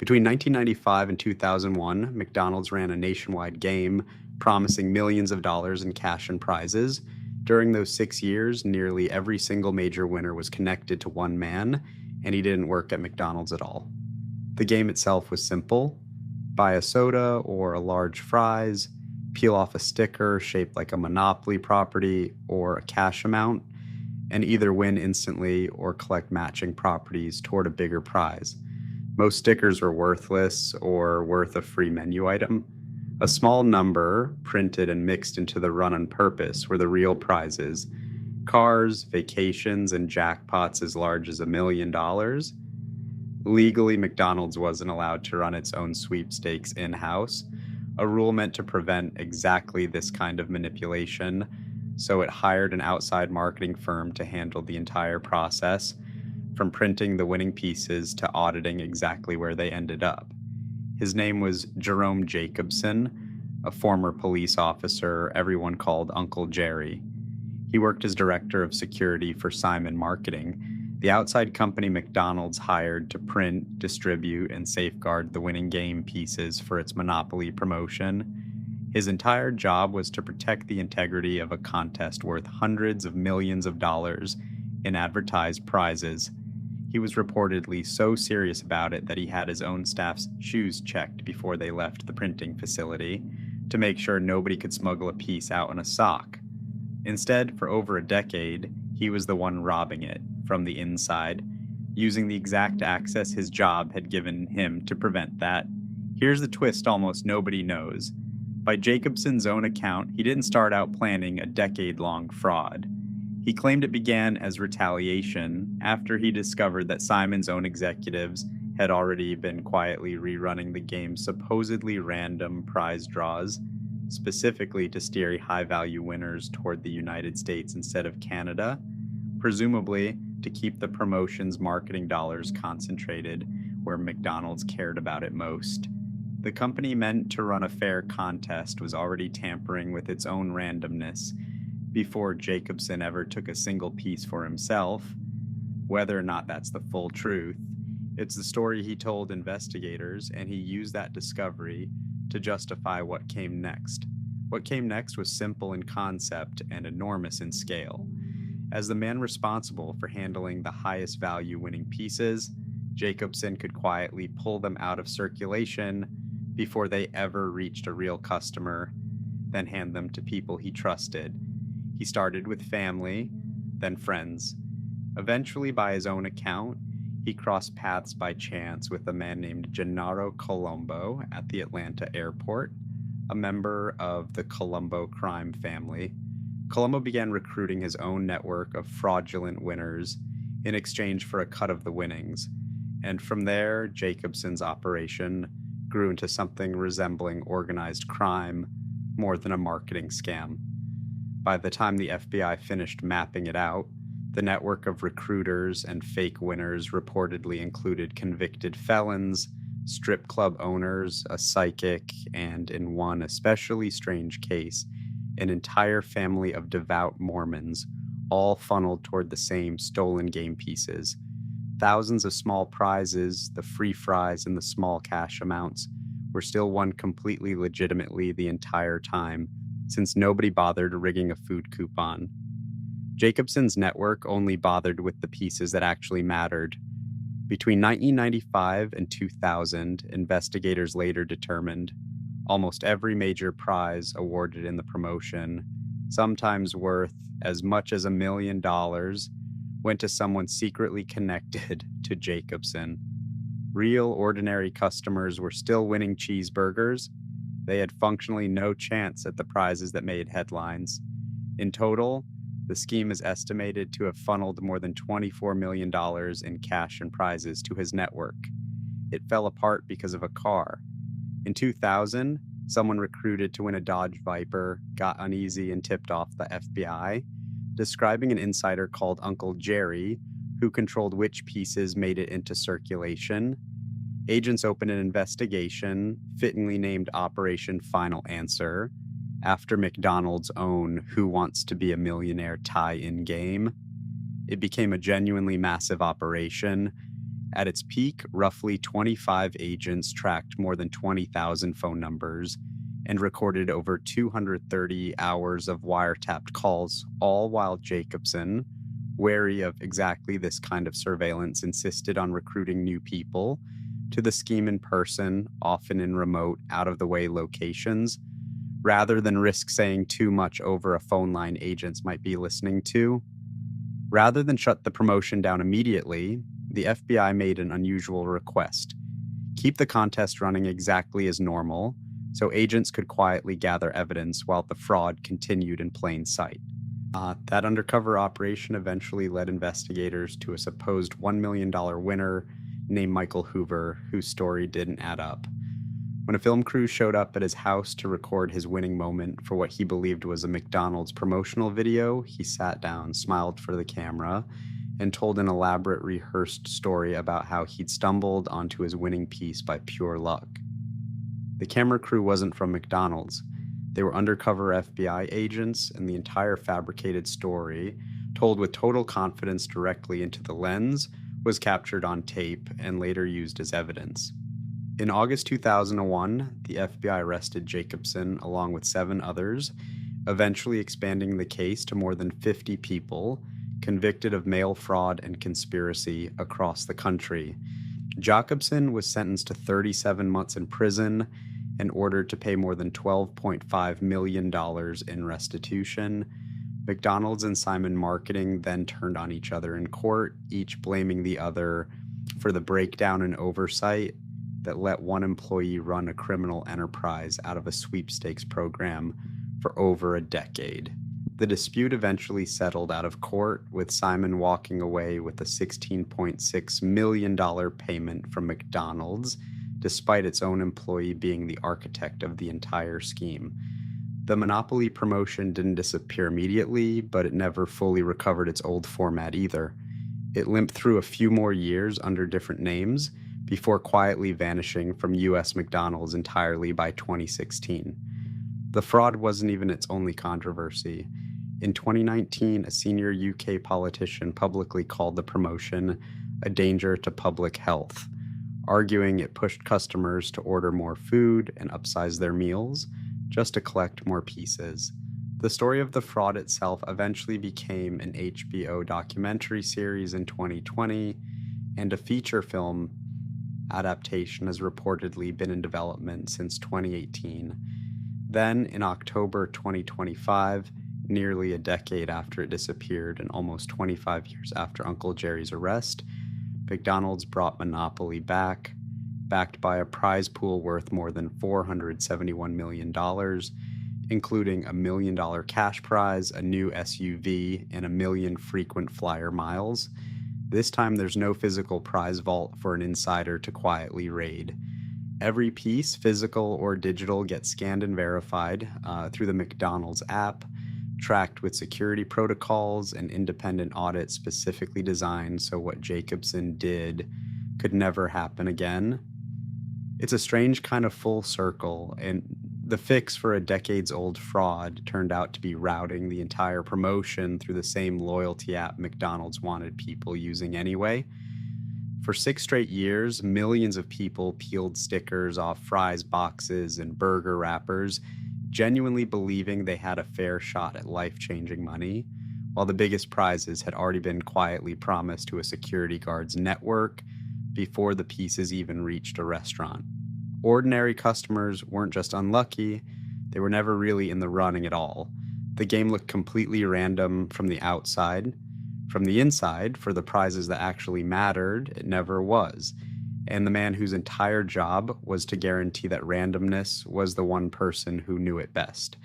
Between 1995 and 2001, McDonald's ran a nationwide game promising millions of dollars in cash and prizes. During those 6 years, nearly every single major winner was connected to one man, and he didn't work at McDonald's at all. The game itself was simple: buy a soda or a large fries, peel off a sticker shaped like a Monopoly property or a cash amount, and either win instantly or collect matching properties toward a bigger prize. Most stickers were worthless or worth a free menu item. A small number, printed and mixed into the run on purpose, were the real prizes: cars, vacations, and jackpots as large as $1 million. Legally, McDonald's wasn't allowed to run its own sweepstakes in-house, a rule meant to prevent exactly this kind of manipulation, so it hired an outside marketing firm to handle the entire process, from printing the winning pieces to auditing exactly where they ended up. His name was Jerome Jacobson, a former police officer everyone called Uncle Jerry. He worked as director of security for Simon Marketing, the outside company McDonald's hired to print, distribute, and safeguard the winning game pieces for its Monopoly promotion. His entire job was to protect the integrity of a contest worth hundreds of millions of dollars in advertised prizes. He was reportedly so serious about it that he had his own staff's shoes checked before they left the printing facility to make sure nobody could smuggle a piece out in a sock. Instead, for over a decade, he was the one robbing it from the inside, using the exact access his job had given him to prevent that. Here's the twist almost nobody knows. By Jacobson's own account, he didn't start out planning a decade-long fraud. He claimed it began as retaliation after he discovered that Simon's own executives had already been quietly rerunning the game's supposedly random prize draws, specifically to steer high-value winners toward the United States instead of Canada, presumably to keep the promotion's marketing dollars concentrated where McDonald's cared about it most. The company meant to run a fair contest was already tampering with its own randomness before Jacobson ever took a single piece for himself. Whether or not that's the full truth, it's the story he told investigators, and he used that discovery to justify what came next. What came next was simple in concept and enormous in scale. As the man responsible for handling the highest value winning pieces, Jacobson could quietly pull them out of circulation before they ever reached a real customer, then hand them to people he trusted. He started with family, then friends. Eventually, by his own account, he crossed paths by chance with a man named Gennaro Colombo at the Atlanta airport, a member of the Colombo crime family. Colombo began recruiting his own network of fraudulent winners in exchange for a cut of the winnings, and from there, Jacobson's operation grew into something resembling organized crime more than a marketing scam. By the time the FBI finished mapping it out, the network of recruiters and fake winners reportedly included convicted felons, strip club owners, a psychic, and in one especially strange case, an entire family of devout Mormons, all funneled toward the same stolen game pieces. Thousands of small prizes, the free fries, and the small cash amounts were still won completely legitimately the entire time, since nobody bothered rigging a food coupon. Jacobson's network only bothered with the pieces that actually mattered. Between 1995 and 2000, investigators later determined almost every major prize awarded in the promotion, sometimes worth as much as $1 million, went to someone secretly connected to Jacobson. Real, ordinary customers were still winning cheeseburgers. They had functionally no chance at the prizes that made headlines. In total, the scheme is estimated to have funneled more than $24 million in cash and prizes to his network. It fell apart because of a car. In 2000, someone recruited to win a Dodge Viper got uneasy and tipped off the FBI, describing an insider called Uncle Jerry, who controlled which pieces made it into circulation. Agents opened an investigation, fittingly named Operation Final Answer, after McDonald's own Who Wants to Be a Millionaire tie-in game. It became a genuinely massive operation, At its peak, roughly 25 agents tracked more than 20,000 phone numbers and recorded over 230 hours of wiretapped calls, all while Jacobson, wary of exactly this kind of surveillance, insisted on recruiting new people to the scheme in person, often in remote, out-of-the-way locations, rather than risk saying too much over a phone line agents might be listening to. Rather than shut the promotion down immediately, the FBI made an unusual request: keep the contest running exactly as normal, so agents could quietly gather evidence while the fraud continued in plain sight. That undercover operation eventually led investigators to a supposed $1 million winner named Michael Hoover, whose story didn't add up. When a film crew showed up at his house to record his winning moment for what he believed was a McDonald's promotional video, he sat down, smiled for the camera, and told an elaborate rehearsed story about how he'd stumbled onto his winning piece by pure luck. The camera crew wasn't from McDonald's. They were undercover FBI agents, and the entire fabricated story, told with total confidence directly into the lens, was captured on tape and later used as evidence. In August 2001, the FBI arrested Jacobson along with 7 others, eventually expanding the case to more than 50 people convicted of mail fraud and conspiracy across the country. Jacobson was sentenced to 37 months in prison and ordered to pay more than $12.5 million in restitution. McDonald's and Simon Marketing then turned on each other in court, each blaming the other for the breakdown in oversight that let one employee run a criminal enterprise out of a sweepstakes program for over a decade. The dispute eventually settled out of court, with Simon walking away with a $16.6 million payment from McDonald's, despite its own employee being the architect of the entire scheme. The monopoly promotion didn't disappear immediately, but it never fully recovered its old format either. It limped through a few more years under different names, before quietly vanishing from US McDonald's entirely by 2016. The fraud wasn't even its only controversy. In 2019, a senior UK politician publicly called the promotion a danger to public health, arguing it pushed customers to order more food and upsize their meals just to collect more pieces. The story of the fraud itself eventually became an HBO documentary series in 2020, and a feature film adaptation has reportedly been in development since 2018. Then, in October 2025, nearly a decade after it disappeared and almost 25 years after Uncle Jerry's arrest, McDonald's brought Monopoly back, backed by a prize pool worth more than $471 million, including a $1 million cash prize, a new SUV, and 1 million frequent flyer miles. This time there's no physical prize vault for an insider to quietly raid. Every piece, physical or digital, gets scanned and verified through the McDonald's app, tracked with security protocols and independent audits specifically designed so what Jacobson did could never happen again. It's a strange kind of full circle, and the fix for a decades-old fraud turned out to be routing the entire promotion through the same loyalty app McDonald's wanted people using anyway. For 6 straight years, millions of people peeled stickers off fries boxes and burger wrappers, genuinely believing they had a fair shot at life-changing money, while the biggest prizes had already been quietly promised to a security guard's network before the pieces even reached a restaurant. Ordinary customers weren't just unlucky, they were never really in the running at all. The game looked completely random from the outside. From the inside, for the prizes that actually mattered, it never was. And the man whose entire job was to guarantee that randomness was the one person who knew it best.